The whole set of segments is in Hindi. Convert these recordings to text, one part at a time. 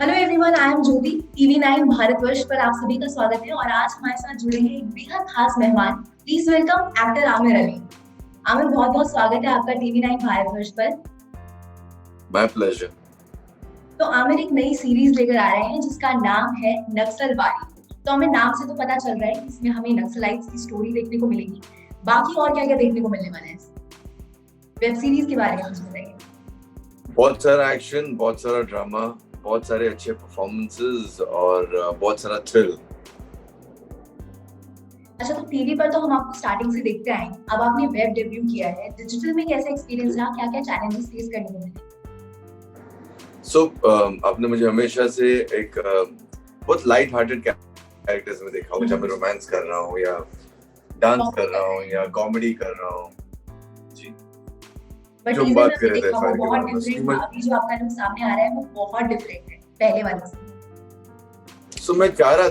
Hello everyone, I am Jyoti. TV 9 Bharatvarsh पर आप सभी का स्वागत है और आज हमारे साथ जुड़ेंगे एक बेहद खास मेहमान। Please welcome actor Aamir Ali. Aamir, बहुत बहुत स्वागत है आपका टीवी 9 भारतवर्ष पर। My pleasure. तो आमिर एक नई सीरीज लेकर आ रहे हैं जिसका नाम है नक्सलवादी। तो हमें नाम से तो पता चल रहा है कि इसमें हमें नक्सलाइट्स की स्टोरी देखने को मिलेगी। बाकी और क्या क्या देखने को मिलने वाला है वेब सीरीज के बारे में कुछ बताइए। बहुत सारा एक्शन, बहुत सारा ड्रामा, बहुत सारे अच्छे परफॉर्मेंसेस और बहुत सारा थ्रिल। अच्छा, तो टीवी पर तो हम आपको स्टार्टिंग से देखते आए, अब आपने वेब डेब्यू किया है, डिजिटल में कैसा एक्सपीरियंस रहा, क्या क्या चैलेंजेस फेस करने को मिले? आपने मुझे हमेशा से एक बहुत लाइट हार्टेड कैरेक्टर्स में देखा हो, जब मैं रोमांस कर रहा हूँ या डांस कर रहा हूँ या कॉमेडी कर रहा हूँ। जी, जो हम बात कर रहे थे बहुत डिफरेंट। अभी जो आपका लुक सामने आ रहा है वो बहुत डिफरेंट है पहले वाले से। सो मैं चाह रहा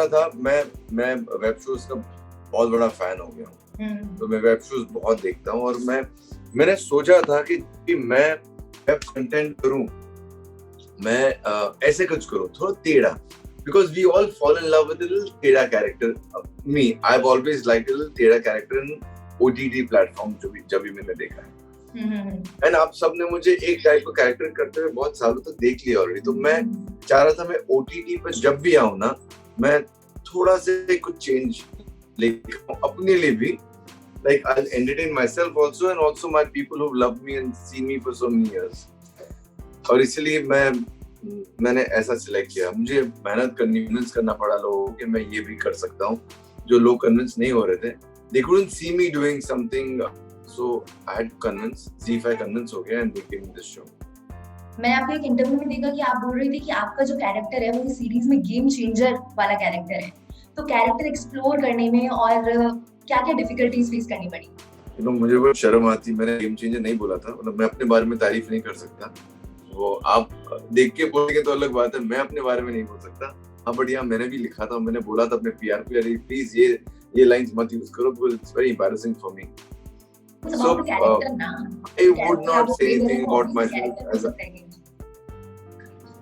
था मैं वेब शोज का बहुत बड़ा फैन हो गया हूँ। तो मैं वेब शोज बहुत देखता हूँ और मैंने सोचा था कि मैं वेब कंटेंट करूँ, मैं ऐसे कुछ करूँ थोड़ा टेढ़ा, because we all fall in love with a little टेढ़ा character. Me, I've always liked a little टेढ़ा character in OTT platform जब भी मैंने देखा है। एंड आप सब ने मुझे एक टाइप का कैरेक्टर करते हुए बहुत सालों तक देख लिया ऑलरेडी। तो मैं चाह रहा था मैं OTT पर जब भी आऊँ ना, मैं थोड़ा से कुछ चेंज लेके आऊँ अपने लिए भी, like I'll entertain myself also and also my people who've loved me and seen me for so many years. और इसलिए मैंने ऐसा सिलेक्ट किया। मुझे मेहनत करनी, कन्विंस करना पड़ा लोगों को कि मैं ये भी कर सकता हूँ जो लोग कन्विंस नहीं हो रहे थे। They couldn't see me doing something, so I had to convince. ZEE5 convince हो गया and they gave me this show. मैंने आपको एक इंटरव्यू में देखा कि आप बोल रहे थे कि आपका जो कैरेक्टर है वो इस सीरीज में गेम चेंजर वाला कैरेक्टर है। तो कैरेक्टर एक्सप्लोर करने में और क्या-क्या डिफिकल्टीज फेस करनी पड़ी? मुझे बहुत शर्म आती, मैंने गेम चेंजर नहीं बोला था। मतलब मैं अपने बारे में तारीफ नहीं कर सकता, वो आप देख के बोलेंगे तो अलग बात है, मैं अपने बारे में नहीं बोल सकता। हाँ, बट यहाँ मैंने भी लिखा था, मैंने बोला था अपने PR को, यार प्लीज ये लाइंस मत यूज करो because it's very embarrassing for me. So I would not say anything about myself as a...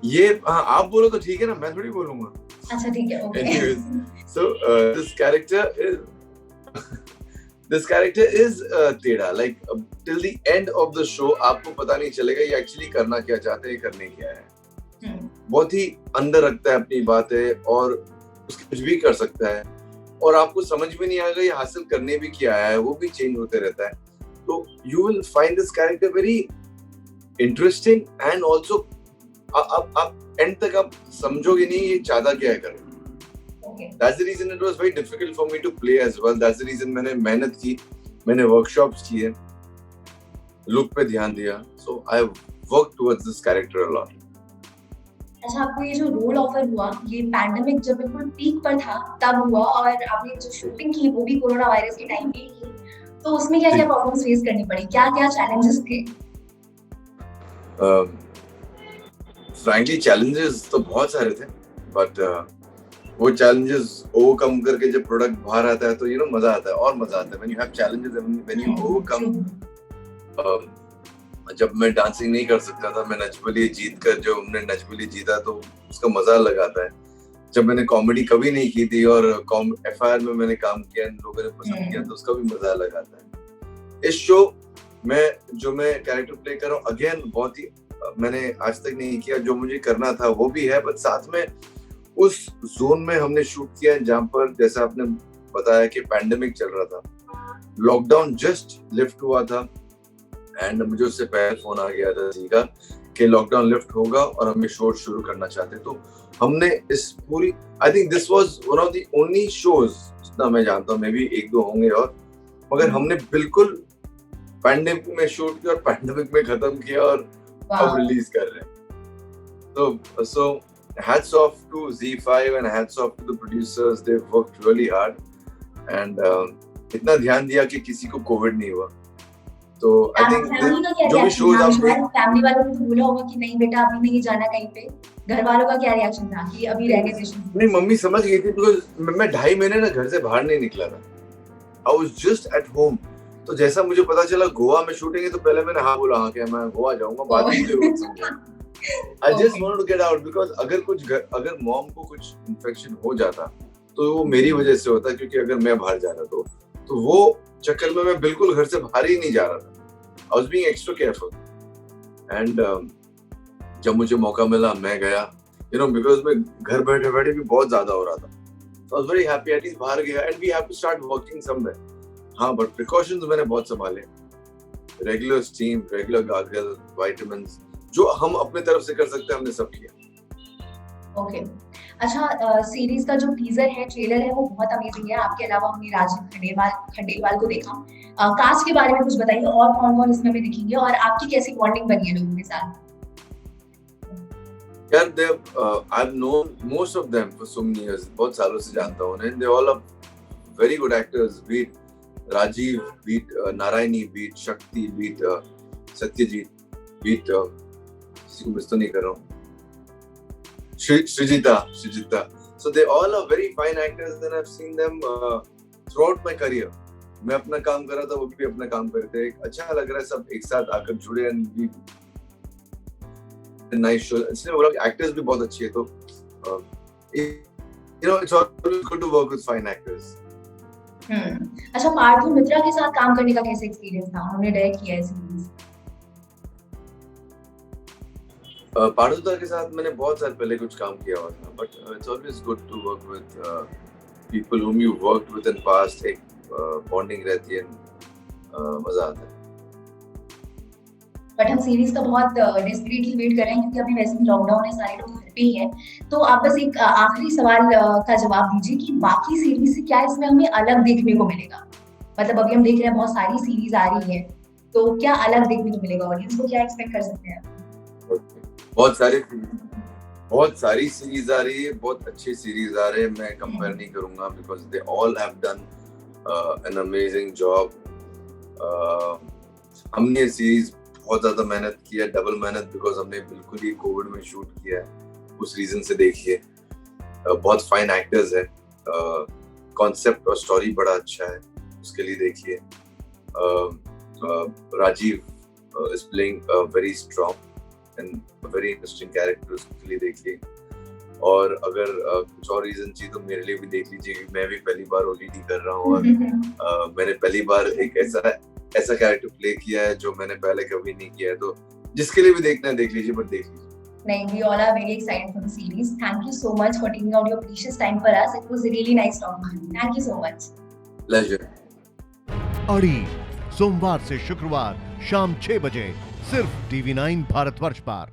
ये हाँ, आप बोलो तो ठीक है ना, मैं थोड़ी बोलूंगा। अच्छा ठीक है, okay. Anyways, so this character is टेढ़ा, like till the end of the show आपको पता नहीं चलेगा ये एक्चुअली करना क्या चाहते हैं, करने क्या है। बहुत ही अंदर रखता है अपनी बातें और उसके कुछ भी कर सकता है और आपको समझ में नहीं आएगा ये हासिल करने भी क्या है, वो भी चेंज होते रहता है। तो you will find this character very interesting and also आप एंड तक आप समझोगे नहीं ये चाहता क्या है करना। That's the reason it was very difficult for me to play as well. That's the reason मैंने मेहनत की, मैंने वर्कशॉप्स किए, लुक पे ध्यान दिया। So I worked towards this character a lot. अच्छा, आपको ये जो रोल ऑफर हुआ ये पैंडेमिक जब बिल्कुल पीक पर था तब हुआ और आपने जो शूटिंग की वो भी कोरोना वायरस के टाइम पे की, तो उसमें क्या क्या प्रॉब्लम्स फेस करनी पड़ी, क्या क्या चैलेंजेस थे? Frankly challenges तो बहुत सारे थे, but वो challenges overcome करके जब प्रोडक्ट बाहर आता है तो मजा आता है और मजा आता है when you have challenges and when you overcome। जब मैं डांसिंग नहीं कर सकता था, मैं नच बलिए जीत कर जो हमने नच बलिए जीता तो उसका मजा अलग आता है। जब मैंने कॉमेडी कभी नहीं की थी और FIR में मैंने काम किया, लोगों ने पसंद किया तो उसका भी मजा अलग आता है। इस शो में जो मैं कैरेक्टर प्ले कर रहा हूँ अगेन बहुत ही मैंने आज तक नहीं किया, जो मुझे करना था वो भी है, बट साथ में उस जोन में हमने शूट किया जहाँ पर जैसा आपने बताया कि पैंडेमिक चल रहा था, लॉकडाउन जस्ट लिफ्ट हुआ था एंड मुझे उससे पहले फोन आ गया था जी का कि लॉकडाउन लिफ्ट होगा और हम ये शो शुरू करना चाहते। तो हमने इस पूरी I think this was one of the only shows, जितना मैं जानता हूँ, मे बी एक दो होंगे और, मगर हमने बिल्कुल पैंडेमिक में शूट किया और पैंडेमिक में खत्म किया और अब रिलीज कर रहे हैं। So hats off to ZEE5 and hats off to the producers. They've worked really hard and इतना ध्यान दिया कि किसी को कोविड नहीं हुआ। तो आई थिंक जो भी शोज आपने फैमिली वालों को बोला होगा कि नहीं बेटा अभी नहीं जाना कहीं पे, घर वालों का क्या रिएक्शन था कि अभी रह गए पेशेंट? नहीं, मम्मी समझ गई थी बिकॉज़ मैं 2.5 महीने ना घर से बाहर नहीं निकला था। I was just at home. तो जैसा मुझे पता चला गोवा में शूटिंग है तो पहले मैंने हाँ बोला, हाँ क्या मैं गोवा जाऊंगा, बाद में मुझे समझा I just Okay. wanted to get out because अगर मॉम को कुछ इन्फेक्शन हो जाता तो वो मेरी वजह से होता, क्योंकि अगर मैं बाहर जा रहा तो वो चक्कर में मैं बिल्कुल घर से बाहर ही नहीं जा रहा था. I was being extra careful and जब मुझे मौका मिला मैं गया, because मैं घर बैठे बैठे भी बहुत ज्यादा हो रहा था. So I was very happy at least बाहर गया and we have to start working somewhere. हाँ, but precautions मैंने बहुत संभाले. Regular steam, regular gargle, vitamins, जो हम अपने तरफ से कर सकते हैं हमने सब किया. ओके. अच्छा, सीरीज का जो टीजर है, ट्रेलर है, वो बहुत अमेजिंग है. आपके अलावा हमने राजीव खंडेलवाल को देखा. कास्ट के बारे में कुछ बताइए, और कौन कौन इसमें हमें दिखेंगे और आपकी कैसी बॉन्डिंग बनी है लोगों के साथ? यार I've known most of them for so many years. बहुत सालों से जानता हूँ उन्हें. They all are very good actors. Be it Rajiv, be it Narayani, be it Shakti, be it Satyajit, be it किसी को मिस तो नहीं कर रहा हूँ, Srijita. So they all are very fine actors and I've seen them throughout my career. मैं अपना काम कर रहा था, वो भी अपना काम करते हैं. अच्छा लग रहा है सब एक साथ आकर जुड़े and we nice show. इसलिए वो लोग actors भी बहुत अच्छे हैं, तो it's always good to work with fine actors. अच्छा, पार्थो मित्रा के साथ काम करने का कैसा एक्सपीरियंस था? उन्होंने डायरेक्ट किया है सीरीज. पार्थो के साथ मैंने बहुत साल पहले कुछ काम किया हुआ था, but it's always good to work with people whom you worked with in past. एक bonding रहती है, मजा आता है. बट हम सीरीज का बहुत डेस्परेटली वेट कर रहे हैं, क्योंकि अभी वैसे भी लॉकडाउन है, सारे लोग घर पे ही हैं. तो आप बस एक आखिरी सवाल का जवाब दीजिए कि बाकी सीरीज से क्या इसमें हमें अलग देखने को मिलेगा? मतलब अभी हम देख रहे हैं बहुत सारी सीरीज आ रही है, तो क्या अलग देखने को मिलेगा? ऑडियंस को क्या एक्सपेक्ट कर सकते हैं? बहुत सारी सीरीज आ रही है, बहुत अच्छी सीरीज आ रहे हैं. मैं कंपेयर नहीं करूंगा because they all have done an amazing job. हमने सीरीज बहुत ज्यादा मेहनत किया, डबल मेहनत, बिकॉज हमने बिल्कुल ही कोविड में शूट किया है. उस रीजन से देखिए. बहुत फाइन एक्टर्स है, कॉन्सेप्ट और स्टोरी बड़ा अच्छा है, उसके लिए देखिए. Rajeev is playing very strong and very interesting character, उसके लिए देखिए. और अगर कुछ और रीजन चाहिए तो मेरे लिए भी देख लीजिए, क्योंकि मैं भी पहली बार ओटीटी कर रहा हूँ और मैंने पहली बार एक ऐसा कैरेक्टर प्ले किया है जो मैंने पहले कभी नहीं किया है. तो जिसके लिए भी देखना है देख लीजिए, बट देख लीजिए. नहीं, we all are very excited for the series. Thank you so much for taking out your precious time for us. It was really nice talking to you. Thank you so much. Pleasure. अड़ी सोमवार से शुक्रवार शाम 6 बजे सिर्फ TV9 भारतवर्ष पर.